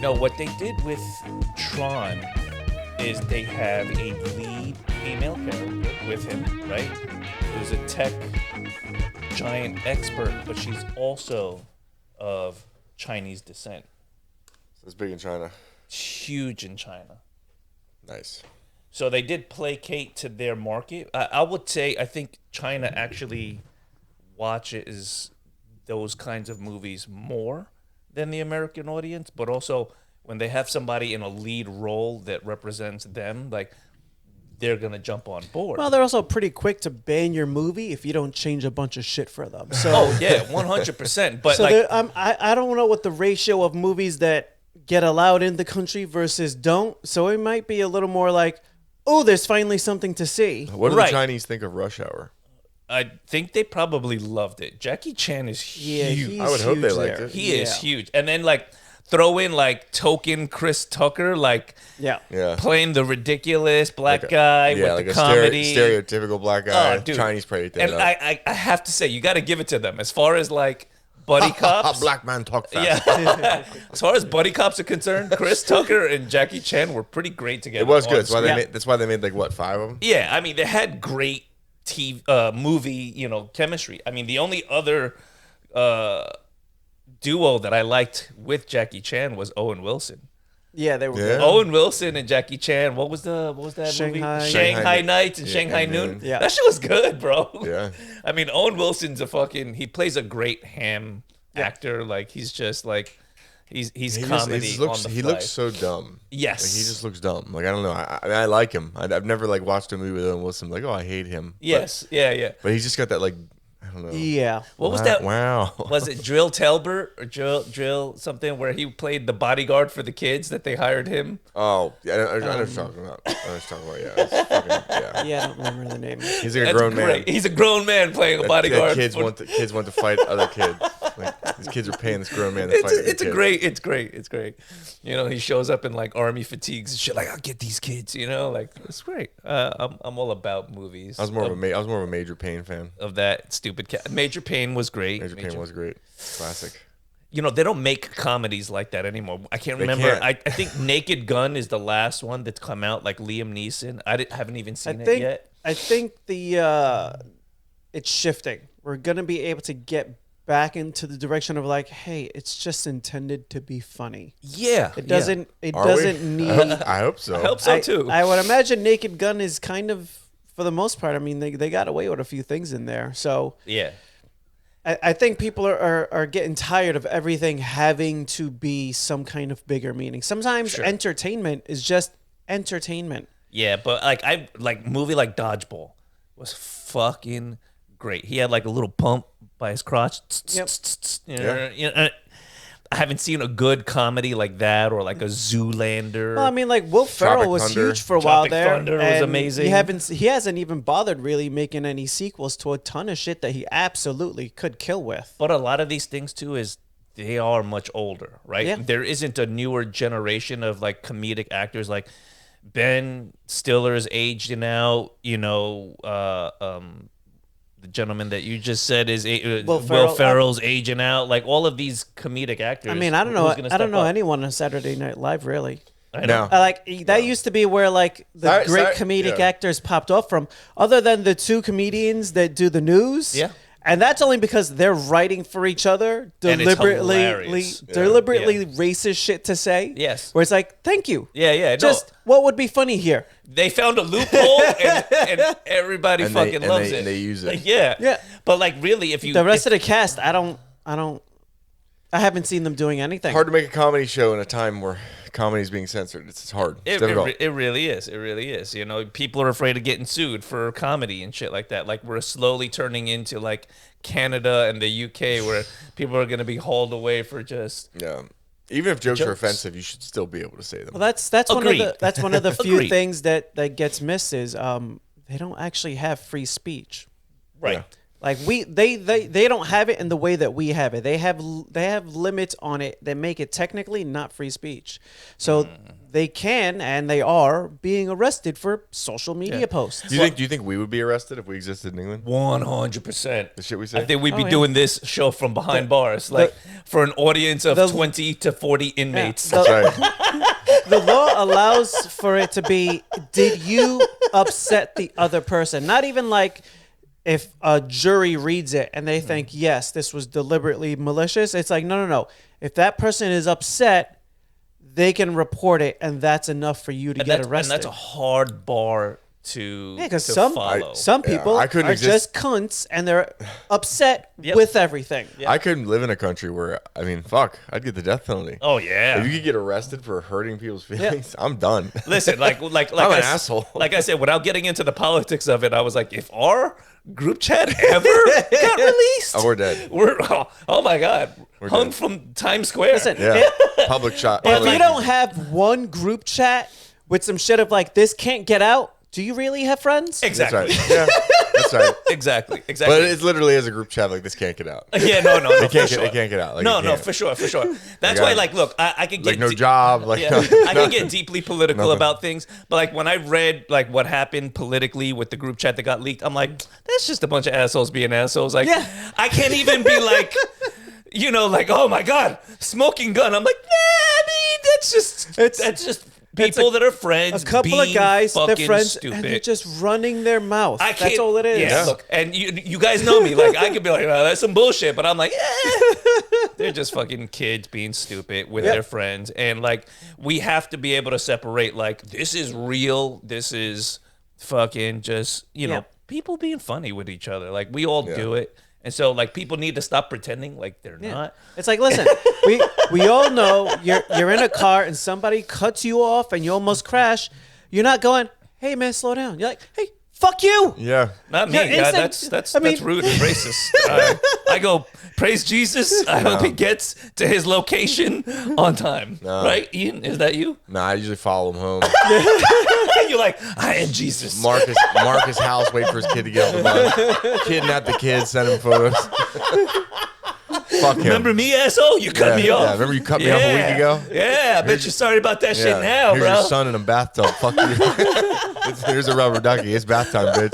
No, what they did with Tron is they have a lead female character with him, right? Who's a tech giant expert, but she's also of Chinese descent. So it's big in China. It's huge in China. Nice. So they did placate to their market. I would say I think China actually watches those kinds of movies more than the American audience, but also when they have somebody in a lead role that represents them, like they're gonna jump on board. Well, they're also pretty quick to ban your movie if you don't change a bunch of shit for them. So, oh yeah, 100%. But so like, I don't know what the ratio of movies that get allowed in the country versus don't. So it might be a little more like, oh, there's finally something to see. What do the Chinese think of Rush Hour? I think they probably loved it. Jackie Chan is huge. I would hope they liked it. He is huge. And then like throw in like token Chris Tucker, like playing the ridiculous black guy with like the a comedy. Stereotypical black guy. Dude. Chinese prayed that And up. I have to say, you got to give it to them. As far as like buddy cops. Black man talk fast. Yeah. As far as buddy cops are concerned, Chris Tucker and Jackie Chan were pretty great together. It was good. That's why they made like what, 5 of them? Yeah, I mean they had great movie, chemistry. I mean the only other duo that I liked with Jackie Chan was Owen Wilson. Yeah, they were good. Owen Wilson and Jackie Chan. What was that movie? Shanghai Nights and Shanghai Noon. Yeah. That shit was good, bro. Yeah. I mean, Owen Wilson's he plays a great ham actor. Like he's just like he's comedy on the fly. He looks so dumb. Yes. Like, he just looks dumb. Like I don't know. I like him. I've never like watched a movie with Owen Wilson. Like, oh, I hate him. Yes. Yeah. But he's just got that like, I don't know. Yeah. What was that? Wow. Was it Drill Talbert or Drill something where he played the bodyguard for the kids that they hired him? Oh, yeah. I know what you're talking about. Yeah. It's fucking, Yeah, I don't remember the name. He's like a grown man. He's a grown man playing a bodyguard. Kids want to fight other kids. Like these kids are paying this grown man to fight. It's great. He shows up in like army fatigues and shit. Like I'll get these kids. Like it's great. I'm all about movies. I was more of a Major Payne fan of that stupid cat. Major Payne was great. Major Payne was great. Classic. They don't make comedies like that anymore. I can't remember. I think Naked Gun is the last one that's come out. Like Liam Neeson. Haven't even seen it yet. I think it's shifting. We're gonna be able to get back into the direction of like, hey, it's just intended to be funny. Yeah, it doesn't. Yeah. It doesn't need. I hope so. I hope so too. I would imagine Naked Gun is kind of, for the most part. I mean, they got away with a few things in there. So yeah. I think people are getting tired of everything having to be some kind of bigger meaning. Sometimes entertainment is just entertainment. Yeah, but like movie like Dodgeball was fucking great. He had like a little pump by his crotch. I haven't seen a good comedy like that or like a Zoolander. Well, I mean, like Will Ferrell was huge for a while there. Thunder was amazing. He hasn't even bothered really making any sequels to a ton of shit that he absolutely could kill with. But a lot of these things too is they are much older, right? Yeah. There isn't a newer generation of like comedic actors like Ben Stiller's aged now. The gentleman that you just said is Will Ferrell's aging out. Like all of these comedic actors. I mean, I don't know anyone on Saturday Night Live really. I know. That used to be where like the great comedic actors popped off from. Other than the two comedians that do the news. Yeah. And that's only because they're writing for each other, deliberately racist shit to say. Yes. Where it's like, thank you. Yeah. Just what would be funny here? They found a loophole and everybody fucking loves it. And they use it. Like, yeah. But like really, if you the rest of the cast, I haven't seen them doing anything. Hard to make a comedy show in a time where comedy is being censored. It's hard. It's difficult. It really is. It really is. People are afraid of getting sued for comedy and shit like that. Like we're slowly turning into like Canada and the UK where people are going to be hauled away for just Even if jokes are offensive, you should still be able to say them. Well, that's one of the few things that gets missed is they don't actually have free speech. Right. Yeah. Like they don't have it in the way that we have it. They have limits on it that make it technically not free speech. So they can and they are being arrested for social media posts. Do you think we would be arrested if we existed in England? 100%. The shit we say? I think we'd be doing this show from behind bars, like for an audience of 20 to 40 inmates. That's right. The law allows for it to be, did you upset the other person? Not even like if a jury reads it and they think, yes, this was deliberately malicious. It's like, no. If that person is upset, they can report it, and that's enough for you to get arrested. And that's a hard bar to follow. Some people are just cunts, and they're upset with everything. Yep. I couldn't live in a country where, I mean, fuck, I'd get the death penalty. Oh, yeah. If you could get arrested for hurting people's feelings, I'm done. Listen, like I'm an asshole. Like I said, without getting into the politics of it, I was like, if our group chat ever got released, we're dead. Oh my God. We're hung dead. From Times Square. Listen, public shot. If you don't have one group chat with some shit of like, this can't get out, do you really have friends? Exactly. That's right. Yeah, that's right. Exactly. But it literally is a group chat like this can't get out. Yeah, no. It can't get out. Like, no, for sure. That's why, like, look, I could get like no job. Like, I can get deeply political about things, but like when I read like what happened politically with the group chat that got leaked, I'm like, that's just a bunch of assholes being assholes. Like, I can't even be like, like, oh my God, smoking gun. I'm like, nah, I mean, that's just people that are friends. A couple of guys, they're friends, stupid. and they're just running their mouth. That's all it is. Yeah, look, and you guys know me. Like, I could be like, oh, that's some bullshit, but I'm like, they're just fucking kids being stupid with their friends. And, like, we have to be able to separate, like, this is real. This is fucking just, people being funny with each other. Like, we all do it. And so, like, people need to stop pretending like they're not. It's like, listen, we all know you're in a car and somebody cuts you off and you almost crash. You're not going, hey, man, slow down. You're like, hey, fuck you. Yeah. Not me. Yeah, that's rude and racist. I go, praise Jesus. I hope he gets to his location on time. No. Right, Ian? Is that you? Nah, I usually follow him home. You're like, I am Jesus. Marcus House, wait for his kid to get off the bus. Kidnap the kid, send him photos. Fuck him. Remember me, asshole? You cut me off. Yeah, remember you cut me off a week ago? Yeah, I bet you're sorry about that shit now, Here's bro. your son in a bathtub. Fuck you. Here's a rubber ducky. It's bath time, bitch.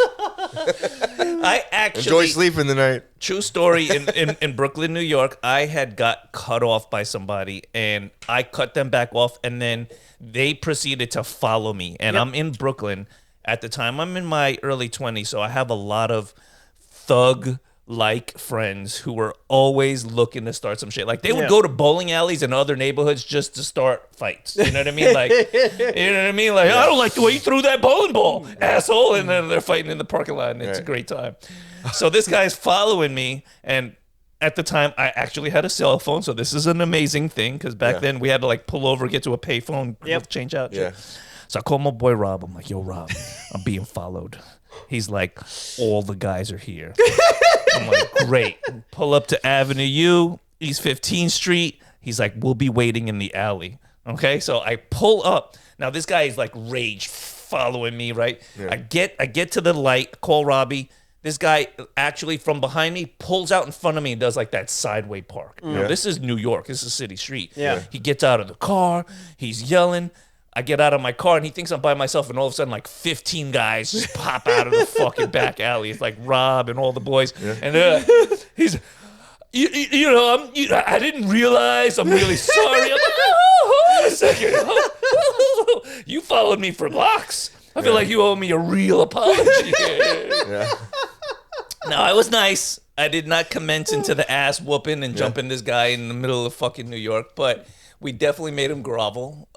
I actually enjoy sleeping tonight. True story. In Brooklyn, New York, I had got cut off by somebody, and I cut them back off, and then they proceeded to follow me. And I'm in Brooklyn at the time. I'm in my early 20s, so I have a lot of thug-like friends who were always looking to start some shit. Like, they would go to bowling alleys in other neighborhoods just to start fights. You know what I mean? Like, Like, I don't like the way you threw that bowling ball, asshole. And then they're fighting in the parking lot, and it's a great time. So this guy's following me, and at the time, I actually had a cell phone, so this is an amazing thing, because back then we had to, like, pull over, get to a payphone, change out. Yeah. So I call my boy Rob. I'm like, yo, Rob, I'm being followed. He's like, all the guys are here. I'm like, great. Pull up to Avenue U, East 15th Street. He's like, we'll be waiting in the alley. Okay, so I pull up. Now, this guy is like rage following me, right? Yeah. I get to the light, call Robbie. This guy actually from behind me pulls out in front of me and does like that sideway park. You know, this is New York. This is City Street. Yeah. He gets out of the car. He's yelling. I get out of my car and he thinks I'm by myself, and all of a sudden like 15 guys just pop out of the fucking back alley. It's like Rob and all the boys. Yeah. And he's, I didn't realize. I'm really sorry. I'm like, hold on a second. You followed me for blocks. I feel like you owe me a real apology. Yeah. No, I was nice. I did not commence into the ass whooping and jumping this guy in the middle of fucking New York, but we definitely made him grovel.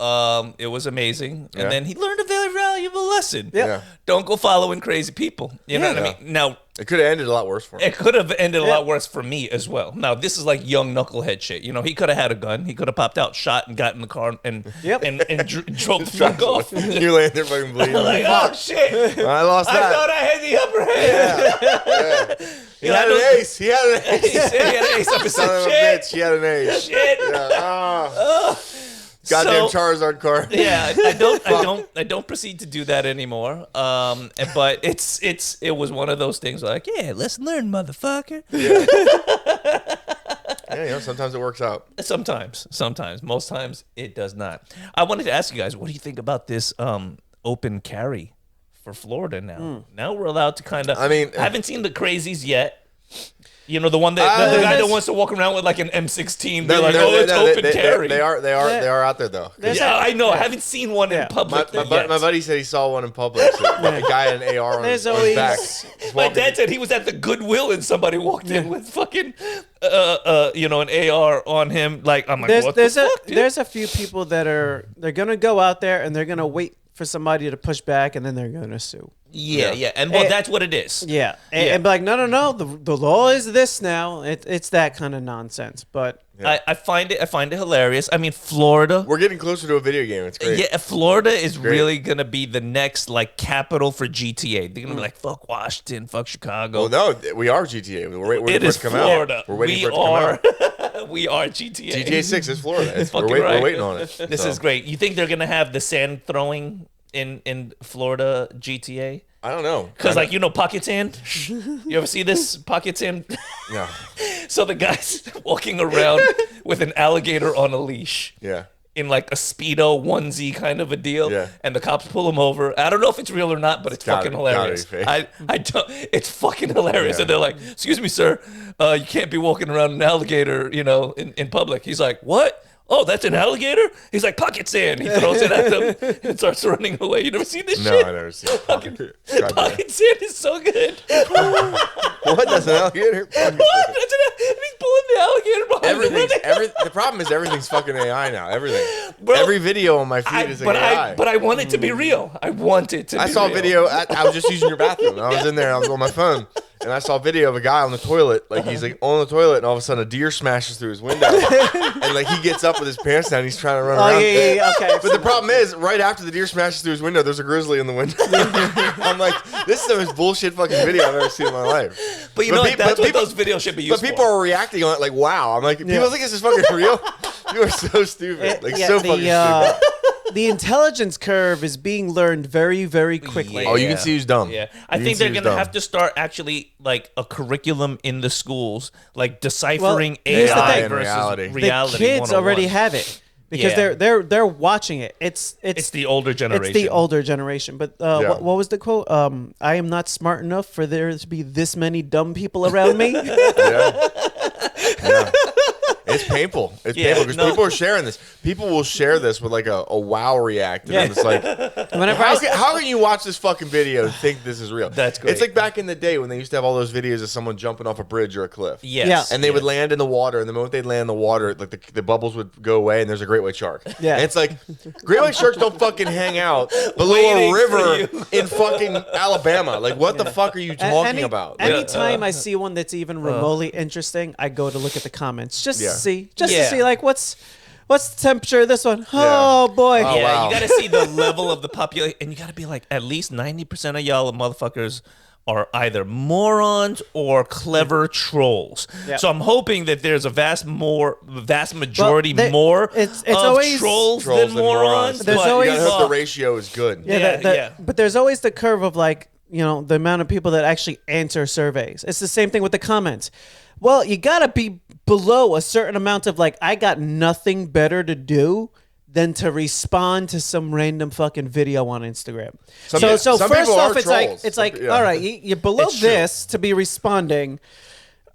It was amazing. And then he learned a very valuable lesson. Yeah. Don't go following crazy people. You know what I mean? Now, it could have ended a lot worse for him. It could have ended a lot worse for me as well. Now, this is like young knucklehead shit. You know, he could have had a gun. He could have popped out, shot, and got in the car and drove the fuck off. You laying there fucking bleeding. Like, oh, shit. I lost that. I thought I had the upper hand. Yeah. He had an ace. He had an ace. He had an ace up his Son of a bitch. He had an ace. Shit. Yeah. Goddamn Charizard card. Yeah, I don't proceed to do that anymore. But it was one of those things like, yeah, let's learn, motherfucker. Yeah, sometimes it works out. Sometimes. Most times it does not. I wanted to ask you guys, what do you think about this open carry for Florida now? Now we're allowed to kind of. I haven't seen the crazies yet. You know, the one that the guy that wants to walk around with like an M16, be like, it's open carry. They are out there though. Yeah, I know. I haven't seen one in public. My buddy said he saw one in public. So a guy had an AR on his back. My dad said he was at the Goodwill and somebody walked in with fucking, an AR on him. Like, I'm like, what the fuck, dude? There's a few people they're gonna go out there and they're gonna wait for somebody to push back and then they're gonna sue. Yeah. And that's what it is. Yeah. And be like, no. The law is this now. It's that kind of nonsense. But I find it hilarious. I mean, Florida. We're getting closer to a video game. It's great. Yeah, Florida is really gonna be the next like capital for GTA. They're gonna be like, fuck Washington, fuck Chicago. Well, no, we are GTA. We're waiting it for is it to come Florida. out. We're waiting for it to come out. We are GTA. GTA 6 is Florida. We're waiting on it. This is great. You think they're gonna have the sand throwing in Florida GTA? I don't know. Because, pocket sand? You ever see this pocket sand? No. So the guy's walking around with an alligator on a leash. Yeah. In like a Speedo onesie kind of a deal. Yeah. And the cops pull him over. I don't know if it's real or not, but it's fucking hilarious. I don't. It's fucking hilarious. Yeah. And they're like, excuse me, sir, you can't be walking around an alligator, in public. He's like, what? Oh, that's an alligator? He's like, pocket sand. He throws it at them and starts running away. You never seen this shit? No, I never seen it. Pocket sand is so good. What? That's an alligator? What? He's pulling the alligator behind him. The problem is everything's fucking AI now. Everything. Bro, Every video on my feed is AI. But I want it to be real. I want it to be real. I saw a video. I was just using your bathroom. I was in there. I was on my phone. And I saw a video of a guy on the toilet. Like, he's like on the toilet, and all of a sudden a deer smashes through his window. And like he gets up with his pants down, and he's trying to run around. Yeah, okay. But the problem is, right after the deer smashes through his window, there's a grizzly in the window. I'm like, this is the most bullshit fucking video I've ever seen in my life. But that's what those videos should be used for. But people are reacting on it like, wow. I'm like, people think this is fucking real? You are so stupid. So fucking stupid. The intelligence curve is being learned very, very quickly. Oh, you can see who's dumb. Yeah, I think they're gonna have to start actually like a curriculum in the schools, like deciphering AI versus reality. The kids already have it because they're watching it. It's the older generation. It's the older generation. But what was the quote? I am not smart enough for there to be this many dumb people around me. Yeah. It's painful. It's painful because people are sharing this. People will share this with like a wow react. And it's like, how can you watch this fucking video and think this is real? That's great. It's like back in the day when they used to have all those videos of someone jumping off a bridge or a cliff. Yes. Yeah. And they would land in the water, and the moment they'd land in the water, like the bubbles would go away, and there's a great white shark. Yeah. And it's like, great white sharks don't fucking hang out below a river in fucking Alabama. Like, what the fuck are you talking about? Anytime I see one that's even remotely interesting, I go to look at the comments just to see like what's the temperature of this one. Oh boy. Oh, wow. You got to see the level of the population, and you got to be like, at least 90% of y'all motherfuckers are either morons or clever trolls. So I'm hoping that there's a vast majority it's always trolls than morons. There's you always gotta hope the ratio is good. But there's always the curve of like, the amount of people that actually answer surveys. It's the same thing with the comments. Well, you gotta be below a certain amount of like, I got nothing better to do than to respond to some random fucking video on Instagram. So first off, it's like, all right, you're below this to be responding.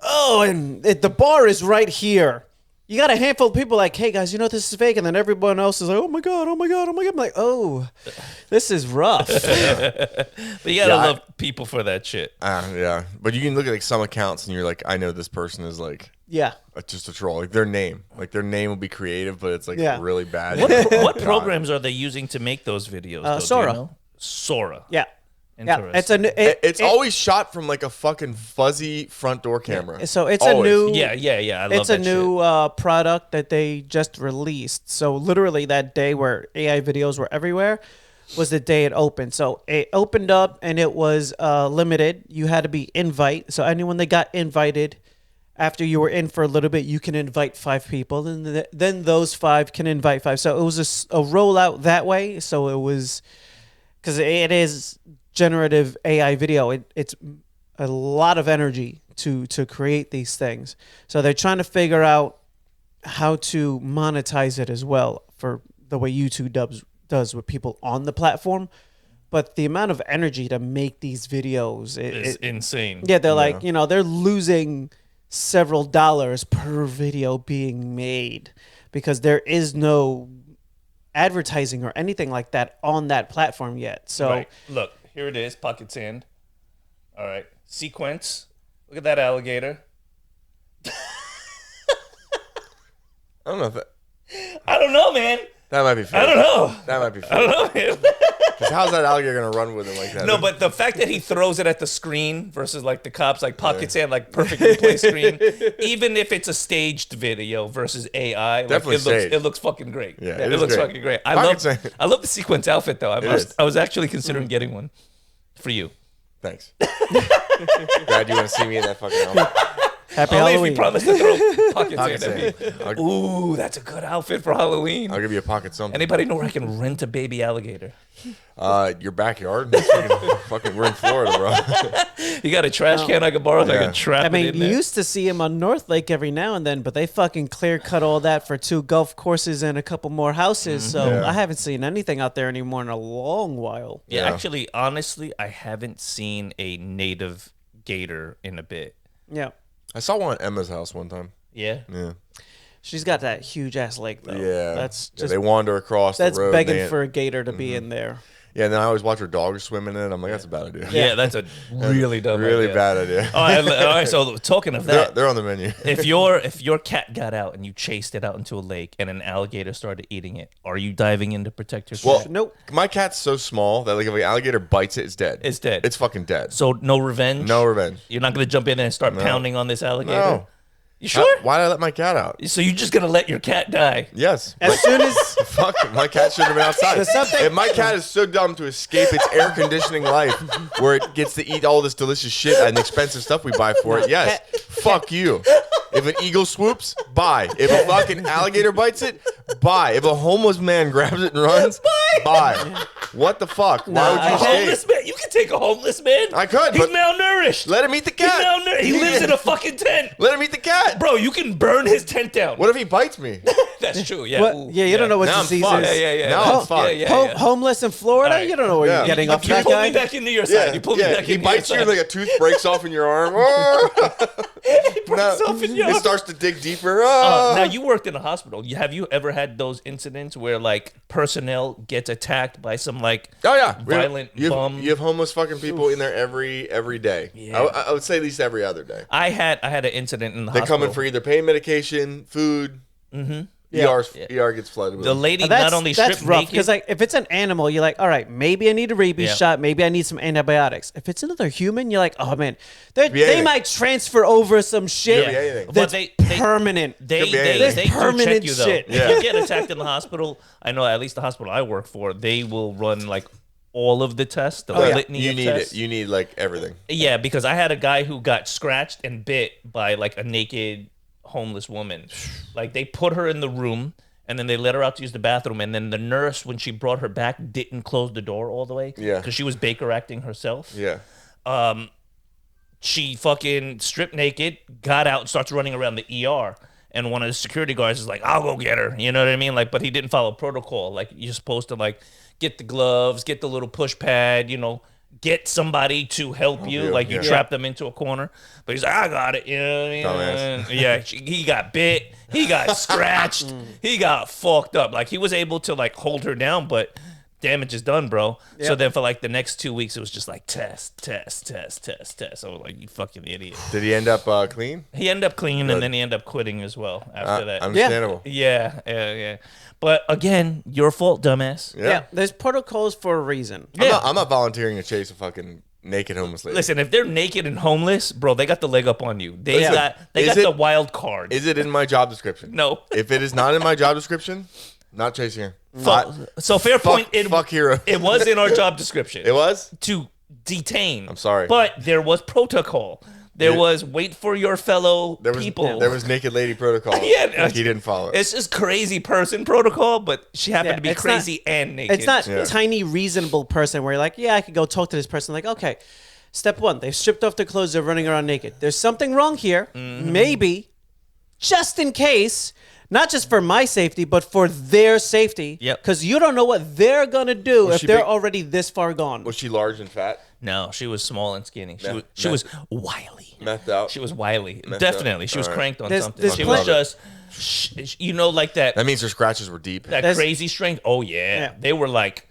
Oh, and the bar is right here. You got a handful of people like, hey guys, this is fake, and then everyone else is like, oh my god. I'm like, oh, this is rough. But you gotta love people for that shit. Yeah, but you can look at like some accounts and you're like, I know this person is like, just a troll. Like their name will be creative, but it's like really bad. What programs are they using to make those videos? Sora. Sora. Yeah. Interesting. It's always shot from like a fucking fuzzy front door camera. So it's always. a new I love it's a new product that they just released. So literally that day where AI videos were everywhere was the day it opened. So it opened up and it was limited. You had to be invite. So anyone that got invited after you were in for a little bit, you can invite 5 people, and then those 5 can invite 5. So it was a rollout that way. So it was, because it is generative AI video. It's a lot of energy to create these things. So they're trying to figure out how to monetize it as well for the way YouTube does with people on the platform. But the amount of energy to make these videos is insane. Yeah, they're like, they're losing several dollars per video being made because there is no advertising or anything like that on that platform yet. So right. Look, here it is, pocket sand. All right, sequence. Look at that alligator. I don't know if that. I don't know, man. That might be fair. I don't know. That might be fair. I don't know, man. Because how's that alligator gonna run with him like that? No, but the fact that he throws it at the screen versus like the cops, like pocket sand, like perfectly placed screen, even if it's a staged video versus AI, like, Definitely it looks fucking great. Yeah, it is looks great. fucking great. I love the sequence outfit though. I was actually considering getting one for you. Thanks. Glad you want to see me in that fucking outfit. Happy Only Halloween. if you promise to throw pocket Pocket sand at me. Ooh, that's a good outfit for Halloween. I'll give you a pocket something. Anybody know where I can rent a baby alligator? Your backyard. That's fucking, we're in Florida, bro. You got a trash can I can borrow so I can trap I mean, it in you there? used to see him on North Lake every now and then, but they fucking clear cut all that for 2 golf courses and a couple more houses. So Yeah. I haven't seen anything out there anymore in a long while. Yeah, Yeah. actually, honestly, I haven't seen a native gator in a bit. Yeah. I saw one at Emma's house one time. Yeah? Yeah. She's got that huge ass lake though. Yeah. That's Yeah, just they wander across that's the road. begging for a gator to be in there. Yeah, and then I always watch her dogs swimming in it. I'm like, that's a bad idea. Yeah, that's a really dumb Really idea. bad idea. All right, so talking of that, They're on the menu. if your cat got out and you chased it out into a lake and an alligator started eating it, are you diving in to protect your Well, cat? Nope. My cat's so small that like if an alligator bites it, it's dead. It's dead. It's fucking dead. So no revenge? No revenge. You're not going to jump in there and start pounding on this alligator? No. You sure? Why did I let my cat out? So you're just going to let your cat die? Yes. As soon as Fuck, my cat shouldn't have been outside. There's something- If my cat is so dumb to escape its air conditioning life where it gets to eat all this delicious shit and expensive stuff we buy for it, yes, fuck you. If an eagle swoops, bye. If a fucking alligator bites it, bye. If a homeless man grabs it and runs, bye. What the fuck? Why would A you homeless escape? man? You can take a homeless man. I could, He's but malnourished. let him eat the He's cat. malnourished. He lives in a fucking tent. Let him eat the cat. Bro, you can burn his tent down. What if he bites me? That's true, yeah. what? Ooh, Yeah, you don't know what Now I'm disease fucked. is. Yeah. Now No, I'm fucked. yeah. Homeless in Florida? Alright. You don't know where Yeah. you're getting off You that pull guy. me back into your side. You pull me back He into bites your you side. like a tooth breaks off in your arm. breaks off in your It arm. starts to dig deeper. Now you worked in a hospital. Have you ever had those incidents where like personnel gets attacked by some like Oh yeah, violent you have, bum? You have homeless fucking people in there every day. Yeah. I would say at least every other day. I had an incident in the They hospital. come in for either pain medication, food. Mm-hmm. ER gets flooded with The them. lady That's not only that's stripped rough naked. because like if it's an animal, you're like, all right, maybe I need a rabies Yeah. shot, maybe I need some antibiotics. If it's another human, you're like, oh man, they anything. might transfer over some shit Could be anything. But that's they- permanent. They Could be anything. they do check Permanent you though. shit. If Yeah. you get attacked in the hospital, I know at least the hospital I work for, they will run like all of the tests, the litany you of need tests. it. You need like everything. Yeah, because I had a guy who got scratched and bit by like a naked homeless woman. Like they put her in the room and then they let her out to use the bathroom, and then the nurse, when she brought her back, didn't close the door all the way. Yeah. Because she was Baker acting herself. Yeah. She fucking stripped naked, got out, and starts running around the ER. And one of the security guards is like, I'll go get her. You know what I mean? Like, but he didn't follow protocol. Like, you're supposed to, like, get the gloves, get the little push pad, you know, get somebody to help you. you, Like, you yeah. trap them into a corner. But he's like, I got it. You know what I mean? Dumbass. Yeah, he got bit. He got scratched. He got fucked up. Like, he was able to, like, hold her down, but damage is done, bro. So then for, like, the next 2 weeks, it was just, like, test. So, like, you fucking idiot. Did he end up clean? He ended up clean, and then he ended up quitting as well after that. Understandable. Yeah. But again, your fault, dumbass. Yeah, there's protocols for a reason. I'm not volunteering to chase a fucking naked homeless lady. Listen, if they're naked and homeless, bro, they got the leg up on you. They got Is the it- wild card. Is it in my job description? No. If it is not in my job description, not chasing her. So fair point. Fuck hero. It was in our job description. It was? to detain. I'm sorry. But there was protocol. There was wait for your fellow There was people. There was naked lady protocol. Yeah, he didn't follow. It's just crazy person protocol, but she happened to be it's crazy and naked. It's not tiny reasonable person where you're like, yeah, I could go talk to this person. Like, okay, step one, they've stripped off their clothes, they're running around naked. There's something wrong here. Maybe, just in case, not just for my safety, but for their safety. Yep. Because you don't know what they're gonna do if she they're big? already this far gone. Was she large and fat? No, she was small and skinny. She Meth- was wily. Methed out. She was wily. Methed Definitely. out. She was All right. cranked on There's- something. there's She plen- was just, like that. That means her scratches were deep. That There's- crazy strength. Oh yeah. Yeah. They were like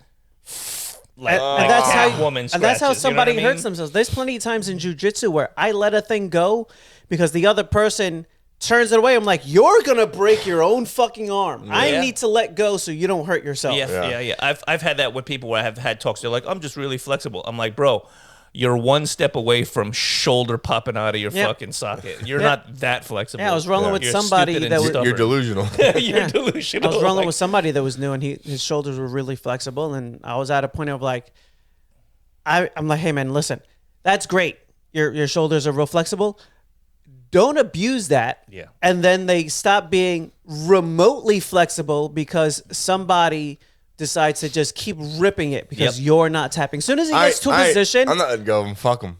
And that's how woman. and that's how scratches, you know what somebody I mean? hurts themselves. There's plenty of times in jujitsu where I let a thing go because the other person turns it away. I'm like, you're gonna break your own fucking arm. I Yeah. need to let go so you don't hurt yourself. Yeah. I've had that with people where I have had talks. They're like, I'm just really flexible. I'm like, bro, you're one step away from shoulder popping out of your Yep. fucking socket. You're not that flexible. Yeah, I was rolling with You're somebody stupid and that was- stubborn. You're delusional. You're delusional. I was rolling Like, with somebody that was new, and his shoulders were really flexible, and I was at a point of like, I'm like, hey man, listen, that's great. Your shoulders are real flexible. Don't abuse that. Yeah. And then they stop being remotely flexible because somebody decides to just keep ripping it because Yep. you're not tapping. As soon as he gets to a position, I'm not letting go of him. Fuck him.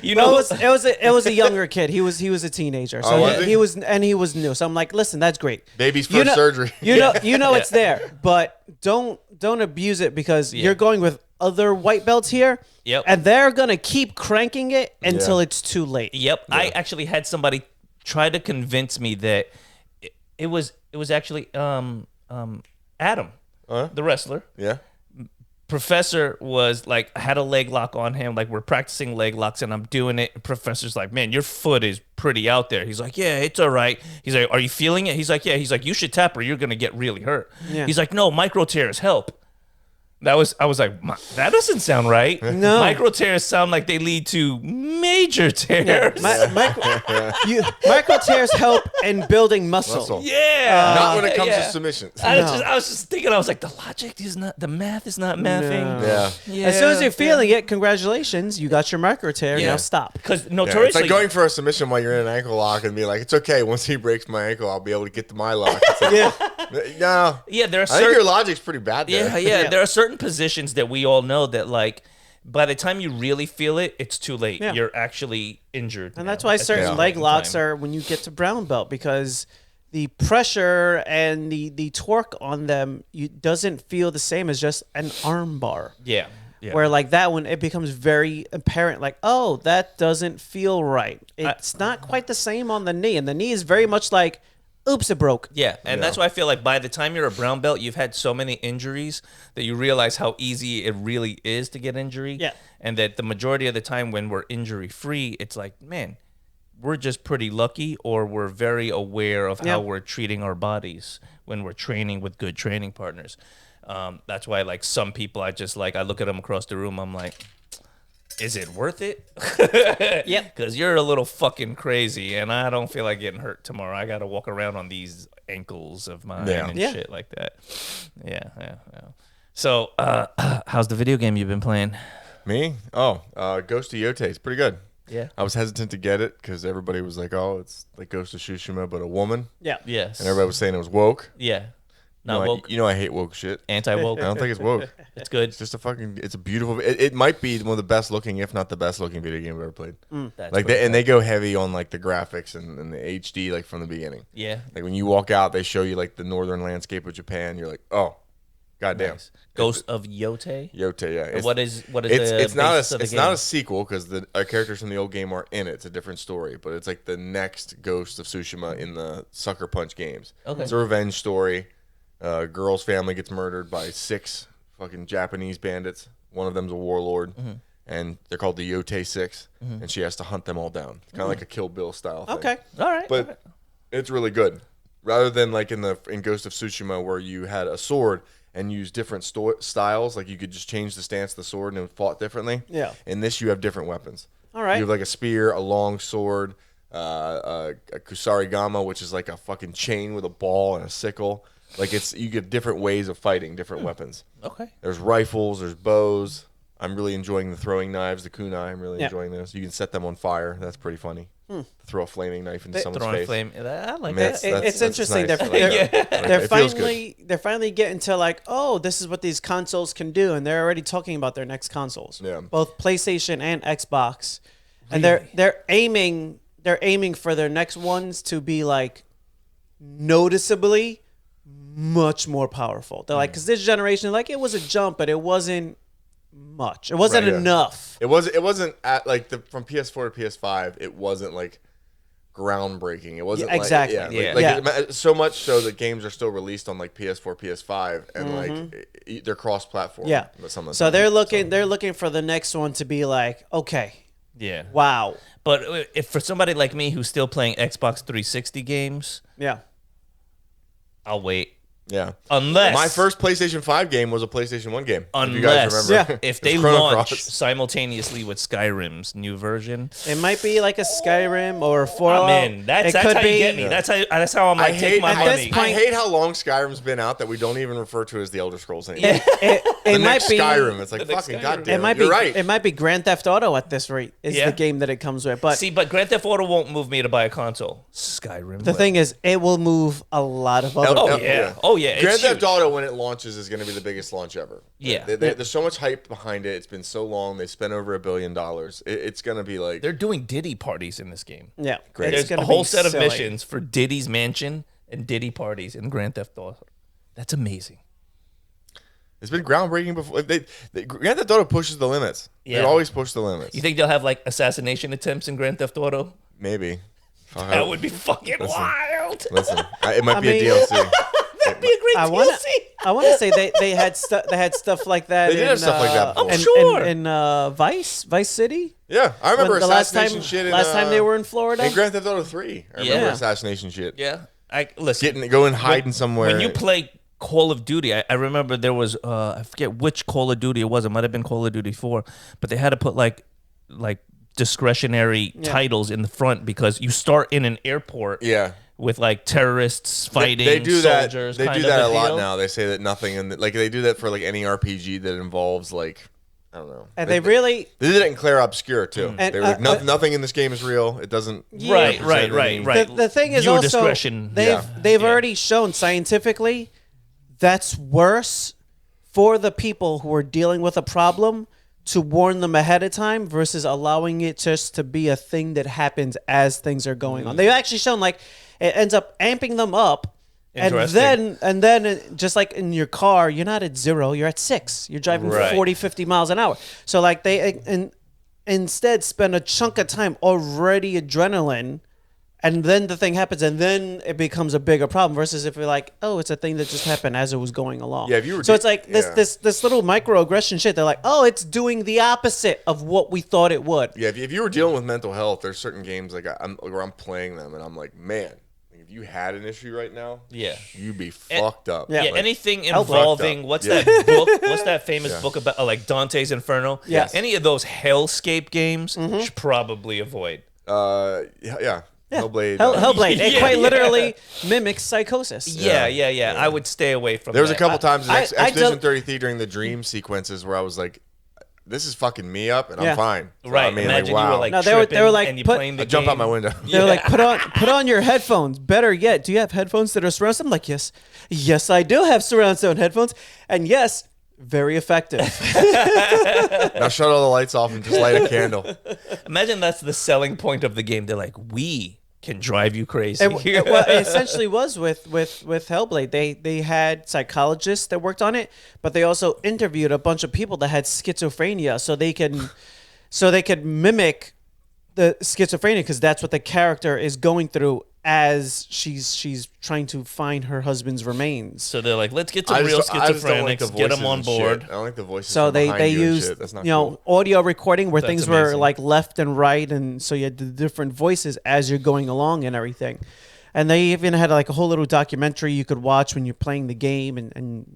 You well, know, it was a younger kid. He was a teenager. So was he? he was new. So I'm like, listen, that's great. Baby's You first know- surgery. You know it's there, but don't abuse it because you're going with other white belts here. Yep. And they're gonna keep cranking it until Yeah. it's too late. Yep. I actually had somebody try to convince me that it was actually Adam, the wrestler. Yeah. Professor was like, had a leg lock on him, like we're practicing leg locks and I'm doing it. Professor's like, man, your foot is pretty out there. He's like, yeah, it's all right. He's like, are you feeling it? He's like, yeah. He's like, you should tap or you're gonna get really hurt. Yeah. He's like, no, micro tears help. I was like, that doesn't sound right. No. Micro tears sound like they lead to major tears. Micro tears help in building muscle. Muscle. Yeah. Not when it comes yeah. to submissions. I was just thinking, I was like, the logic is not, the math is not mathing. No. Yeah. As soon as you're feeling it, congratulations, you got your micro tear. Yeah. Now stop. Because Yeah, notoriously, it's like going for a submission while you're in an ankle lock and be like, it's okay. Once he breaks my ankle, I'll be able to get to my lock. It's like, Yeah. no. yeah, there are I think certain, your logic's pretty bad there. yeah, there are certain positions that we all know that like, by the time you really feel it, it's too late. Yeah. You're actually injured. And that's why certain leg locks are when you get to brown belt because the pressure and the torque on them doesn't feel the same as just an arm bar. Yeah. Yeah. Where like that one, it becomes very apparent. Like, oh, that doesn't feel right. It's not quite the same on the knee, and the knee is very much like, oops, it broke. Yeah, and that's why I feel like by the time you're a brown belt, you've had so many injuries that you realize how easy it really is to get injury. Yeah. And that the majority of the time when we're injury free, it's like, man, we're just pretty lucky or we're very aware of how we're treating our bodies when we're training with good training partners. That's why like some people I look at them across the room, I'm like, is it worth it? Yep. Because you're a little fucking crazy, and I don't feel like getting hurt tomorrow. I got to walk around on these ankles of mine and shit like that. Yeah. So, how's the video game you've been playing? Me? Oh, Ghost of Yote. It's pretty good. Yeah. I was hesitant to get it because everybody was like, oh, it's like Ghost of Tsushima, but a woman. Yeah. Yes. And everybody was saying it was woke. Yeah. You Not know, woke. you know I hate woke shit. Anti-woke. I don't think it's woke. It's good. It's just it's a beautiful, it might be one of the best looking, if not the best looking video game I've ever played. That's Like pretty they go heavy on like the graphics and the HD like from the beginning. Yeah. Like when you walk out, they show you like the northern landscape of Japan. You're like, oh, goddamn. Nice. Ghost of Yote. Yote, yeah. What is the it's not basis of the it's game? not a sequel because the characters from the old game are in it. It's a different story, but it's like the next Ghost of Tsushima in the Sucker Punch games. Okay. It's a revenge story. A girl's family gets murdered by 6 fucking Japanese bandits. One of them's a warlord, and they're called the Yote 6, and she has to hunt them all down. It's kind of like a Kill Bill style thing. Okay. All right. But it's really good. Rather than like in Ghost of Tsushima where you had a sword and used different styles, like you could just change the stance of the sword and it fought differently. Yeah. In this, you have different weapons. All right. You have like a spear, a long sword, a kusarigama, which is like a fucking chain with a ball and a sickle. Like you get different ways of fighting different weapons. Okay. There's rifles, there's bows. I'm really enjoying the throwing knives, the kunai. I'm really Yeah. enjoying those. You can set them on fire. That's pretty funny. Throw a flaming knife into someone's Throwing face. flame. I like Man, that. It's interesting. nice. They're, I like they're, that. they're It feels good. finally getting to like, oh, this is what these consoles can do, and they're already talking about their next consoles. Yeah. Both PlayStation and Xbox, and they're aiming for their next ones to be like noticeably much more powerful. They're like, because this generation, like, it was a jump, but it wasn't much. It wasn't Right, yeah. enough. It wasn't at like from PS4 to PS5. It wasn't like groundbreaking. It wasn't Yeah, exactly. So much so that games are still released on like PS4, PS5, and like they're cross-platform. Yeah. So they're looking for the next one to be like, okay, Yeah. wow, But if for somebody like me who's still playing Xbox 360 games, yeah. I'll wait. Yeah. Unless My first PlayStation 5 game was a PlayStation 1 game. If you Unless guys remember. if It they was Chrono launch Cross. simultaneously with Skyrim's new version, It might be like a Skyrim or a Fallout. I'm in. That's how you get me. That's how I might take my at this money. point- I hate how long Skyrim's been out that we don't even refer to it as the Elder Scrolls anymore. It The might next be Skyrim. It's like the next fucking Skyrim. goddamn. It might You're be right. It might be Grand Theft Auto at this rate. Is Yeah. the game that it comes with. But See, but Grand Theft Auto won't move me to buy a console. Skyrim. the thing is, it will move a lot of other. Oh, people. yeah. Oh, yeah, it's Grand Theft huge. Auto when it launches is going to be the biggest launch ever. Yeah. There's so much hype behind it. It's been so long. They spent over $1 billion. It's going to be like They're doing Diddy parties in this game. Yeah, Great. It's There's gonna a whole be set of silly. missions for Diddy's mansion and Diddy parties in Grand Theft Auto. That's amazing. it's been groundbreaking before. Grand Theft Auto pushes the limits. Yeah. They always push the limits. You think they'll have like assassination attempts in Grand Theft Auto? Maybe. That would be fucking wild. Listen. It might be mean- a DLC. That'd be a great I DLC. want to say they had stuff like that. They did have stuff like that before. I'm sure. in Vice City. Yeah, I remember When the last assassination time shit. last time they were in Florida. in Grand Theft Auto 3. I remember Yeah. assassination shit. Yeah. Listen. Going hiding somewhere. When you play Call of Duty, I remember there was I forget which Call of Duty it was. It might have been Call of Duty 4, but they had to put like discretionary titles in the front because you start in an airport yeah. with like terrorists fighting They do that. soldiers. They kind do of that a lot deal. now. They say that nothing in like they do that for like any RPG that involves like I don't know. And they really They did it in Clair Obscur too. And, They were like, nothing in this game is real. It doesn't. Right. represent any- the thing is Viewer also discretion. they've already shown scientifically that's worse for the people who are dealing with a problem to warn them ahead of time versus allowing it just to be a thing that happens as things are going on. They've actually shown like it ends up amping them up. And Interesting. then just like in your car, you're not at 0, you're at 6. You're driving Right. 40, 50 miles an hour. So like instead spend a chunk of time already adrenaline, and then the thing happens, and then it becomes a bigger problem versus if you're like, oh, it's a thing that just happened as it was going along. Yeah, if you were so it's like yeah. this little microaggression shit. They're like, oh, it's doing the opposite of what we thought it would. Yeah, if you were dealing with mental health, there's certain games like where I'm playing them and I'm like, man, if you had an issue right now, Yeah. you'd be fucked up. Yeah. Yeah, Like, anything fucked involving up. what's Yeah. that book? What's that famous Yeah. book about? Like Dante's Inferno. Yes. Any of those hellscape games, you should probably avoid. yeah. Hellblade. Hellblade. It Yeah, quite yeah. literally mimics psychosis. Yeah. I would stay away from. There was a that. couple times in I Expedition don't- 33 during the dream sequences where I was like, this is fucking me up and Yeah. I'm fine. So, Right. I mean, Imagine like, wow. you were like No, they were tripping like, and you put- playing the I jump out game. my window. They're like, put on your headphones. Better yet, do you have headphones that are surround sound? I'm like, yes, I do have surround sound headphones, and yes, very effective. Now shut all the lights off and just light a candle. Imagine that's the selling point of the game. They're like, we can drive you crazy. Well, it essentially was with Hellblade. They had psychologists that worked on it, but they also interviewed a bunch of people that had schizophrenia, so they could mimic the schizophrenia because that's what the character is going through as she's trying to find her husband's remains. So they're like, let's get some I real just don't like the schizophrenics, get them voices on and board. shit. I don't like the voices. So from they behind you and used shit. That's not know cool. audio recording where That's things were amazing. like left and right, and so you had the different voices as you're going along and everything. And they even had like a whole little documentary you could watch when you're playing the game, and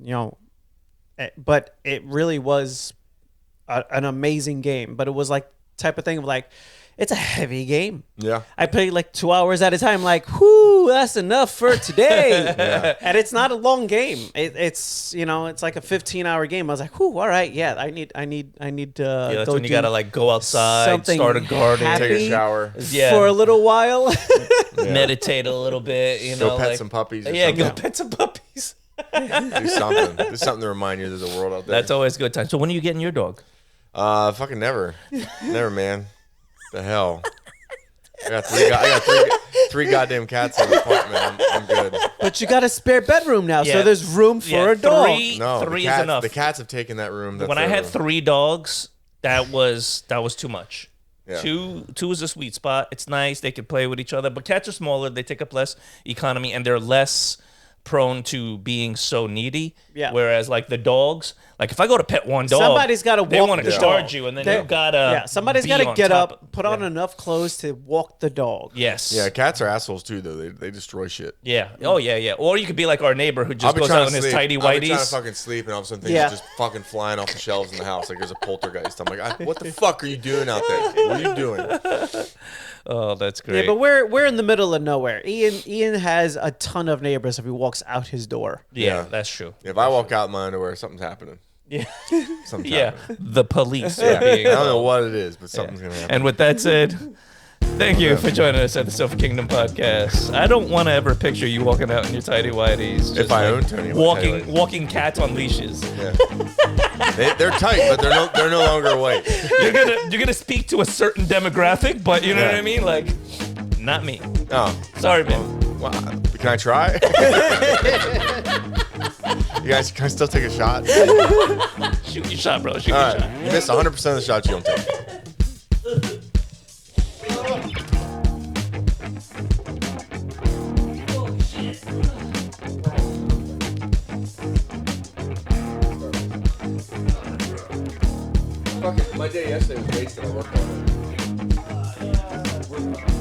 but it really was an amazing game. But it was like type of thing of like it's a heavy game. Yeah. I play like 2 hours at a time. Like, whoo, that's enough for today. Yeah. And it's not a long game. It's it's like a 15-hour game. I was like, whew, all right, yeah. I need to That's go when you do gotta like go outside, something start a garden, happy Take a shower. yeah, for a little while. meditate a little bit. Go pet some puppies. Or Yeah, something. go pet some puppies. Do something. Do something to remind you there's a world out there. That's always a good time. So when are you getting your dog? Fucking never. Never, man. The hell. I got three goddamn cats in the apartment. I'm good. But you got a spare bedroom now, Yeah. so there's room for a dog. No, Three the cats, is enough. The cats have taken that room. That's When I their had room. 3 dogs, that was too much. Yeah. Two is a sweet spot. It's nice. They can play with each other. But cats are smaller. They take up less economy, and they're less prone to being so needy. Yeah. Whereas like the dogs, like if I go to pet one dog, Somebody's gotta they walk want to the charge dog. you, and then They- you gotta somebody's be got to on get top up, of- put on enough clothes to walk the dog. Yes. Yeah, cats are assholes too, though. They destroy shit. Yeah. Oh yeah, yeah. Or you could be like our neighbor who I'll just be goes trying out to in his sleep. tidy I'll be trying to whities. fucking sleep, and all of a sudden things Yeah. are just fucking flying off the shelves in the house like there's a poltergeist. I'm like, what the fuck are you doing out there? What are you doing? Oh, that's great. Yeah, but we're in the middle of nowhere. Ian has a ton of neighbors if he walks out his door. yeah, Yeah. that's true. If I walk out in my underwear, something's happening. Yeah. Something's Yeah, happening. the police Yeah. are being I don't know called. what it is, but something's gonna happen. And with that said, thank you for joining us at the Sofa Kingdom Podcast. I don't want to ever picture you walking out in your tidy whities. If I owned Tony, I would tell you. walking cats on leashes. Yeah. They're tight, but they're no longer white. You're gonna speak to a certain demographic, but you know Yeah. what I mean? Like, not me. Oh, Sorry, man. wow. Can I try? You guys, can I still take a shot? Shoot your shot, bro. Shoot All your right. shot. You miss 100% of the shots you don't take. Fucking, my day yesterday was wasted. I worked on it.